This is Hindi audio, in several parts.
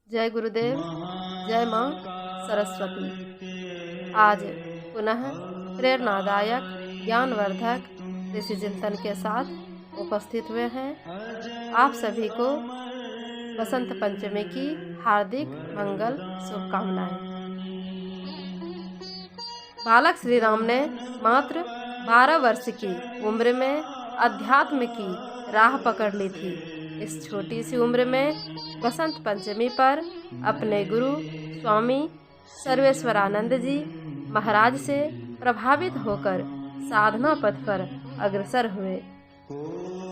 जय गुरुदेव, जय माँ सरस्वती। आज पुनः प्रेरणादायक ज्ञानवर्धक ऋषि चिंतन के साथ उपस्थित हुए हैं। आप सभी को बसंत पंचमी की हार्दिक मंगल शुभकामनाएं। बालक श्री राम ने मात्र 12 वर्ष की उम्र में अध्यात्म की राह पकड़ ली थी। इस छोटी सी उम्र में बसंत पंचमी पर अपने गुरु स्वामी सर्वेश्वरानंद जी महाराज से प्रभावित होकर साधना पथ पर अग्रसर हुए।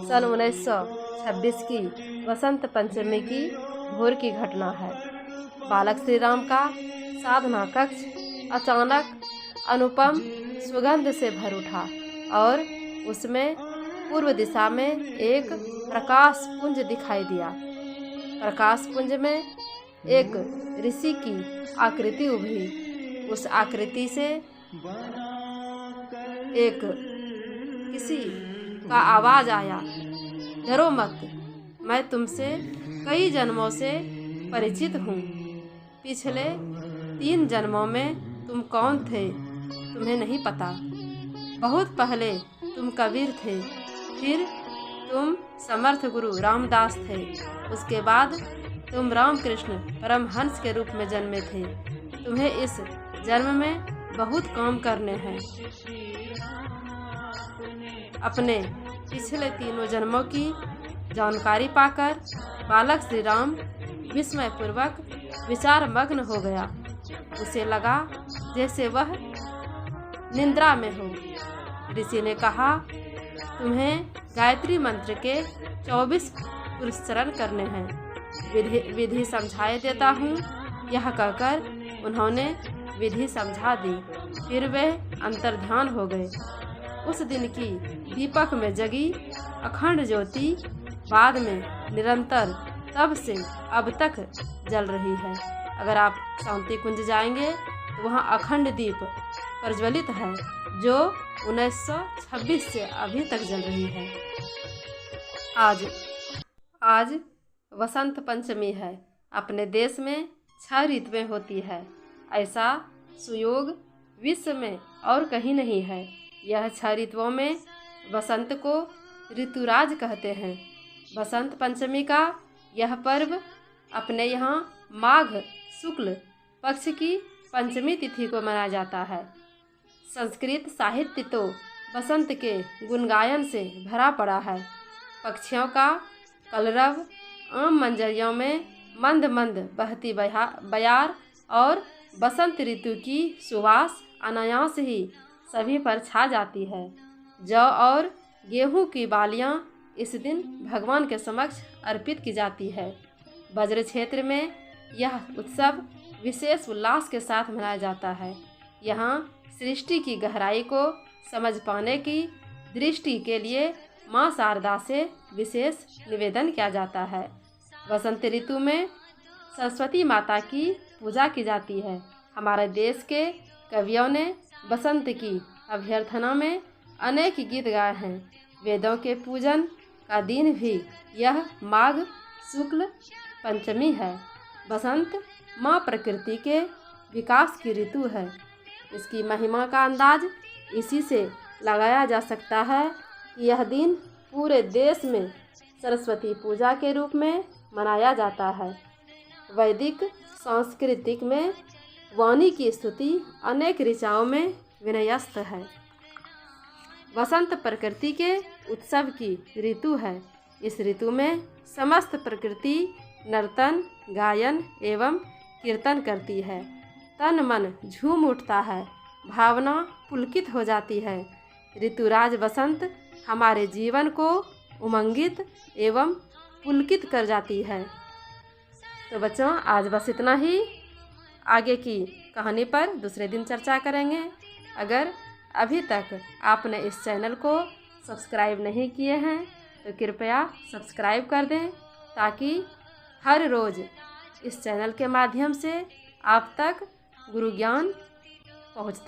सन 1926 की बसंत पंचमी की भोर की घटना है। बालक श्री राम का साधना कक्ष अचानक अनुपम सुगंध से भर उठा और उसमें पूर्व दिशा में एक प्रकाश पुंज दिखाई दिया। प्रकाश पुंज में एक ऋषि की आकृति उभरी। उस आकृति से एक किसी का आवाज आया, डरो मत, मैं तुमसे कई जन्मों से परिचित हूँ। पिछले 3 जन्मों में तुम कौन थे तुम्हें नहीं पता। बहुत पहले तुम कबीर थे, फिर तुम समर्थ गुरु रामदास थे, उसके बाद तुम रामकृष्ण परमहंस के रूप में जन्मे थे। तुम्हें इस जन्म में बहुत काम करने हैं। अपने पिछले 3 जन्मों की जानकारी पाकर बालक श्री राम विस्मयपूर्वक विचार मग्न हो गया। उसे लगा जैसे वह निद्रा में हो। ऋषि ने कहा, तुम्हें गायत्री मंत्र के 24 पुरस्चरण करने हैं। विधि समझाए देता हूँ। यह कहकर उन्होंने विधि समझा दी। फिर वे अंतर्ध्यान हो गए। उस दिन की दीपक में जगी अखंड ज्योति बाद में निरंतर तब से अब तक जल रही है। अगर आप शांति कुंज जाएंगे तो वहाँ अखंड दीप प्रज्वलित है जो 1926 से अभी तक जल रही है। आज वसंत पंचमी है। अपने देश में 6 ऋतुएं होती है। ऐसा सुयोग विश्व में और कहीं नहीं है। यह 6 ऋतुओं में बसंत को ऋतुराज कहते हैं। बसंत पंचमी का यह पर्व अपने यहाँ माघ शुक्ल पक्ष की पंचमी तिथि को मनाया जाता है। संस्कृत साहित्य तो बसंत के गुणगायन से भरा पड़ा है। पक्षियों का कलरव, आम मंजरियों में मंद मंद बहती बयार और बसंत ऋतु की सुवास अनायास ही सभी पर छा जाती है। जौ और गेहूं की बालियां इस दिन भगवान के समक्ष अर्पित की जाती है। ब्रज क्षेत्र में यह उत्सव विशेष उल्लास के साथ मनाया जाता है। यहाँ सृष्टि की गहराई को समझ पाने की दृष्टि के लिए माँ शारदा से विशेष निवेदन किया जाता है। बसंत ऋतु में सरस्वती माता की पूजा की जाती है। हमारे देश के कवियों ने बसंत की अभ्यर्थना में अनेक गीत गाए हैं। वेदों के पूजन का दिन भी यह माघ शुक्ल पंचमी है। बसंत माँ प्रकृति के विकास की ऋतु है। इसकी महिमा का अंदाज इसी से लगाया जा सकता है कि यह दिन पूरे देश में सरस्वती पूजा के रूप में मनाया जाता है। वैदिक सांस्कृतिक में वाणी की स्तुति अनेक ऋचाओं में विन्यस्त है। बसंत प्रकृति के उत्सव की ऋतु है। इस ऋतु में समस्त प्रकृति नर्तन, गायन एवं कीर्तन करती है। तन मन झूम उठता है, भावना पुलकित हो जाती है। ऋतुराज बसंत हमारे जीवन को उमंगित एवं पुलकित कर जाती है। तो बच्चों, आज बस इतना ही। आगे की कहानी पर दूसरे दिन चर्चा करेंगे। अगर अभी तक आपने इस चैनल को सब्सक्राइब नहीं किए हैं तो कृपया सब्सक्राइब कर दें, ताकि हर रोज़ इस चैनल के माध्यम से आप तक गुरु ज्ञान पहुँचता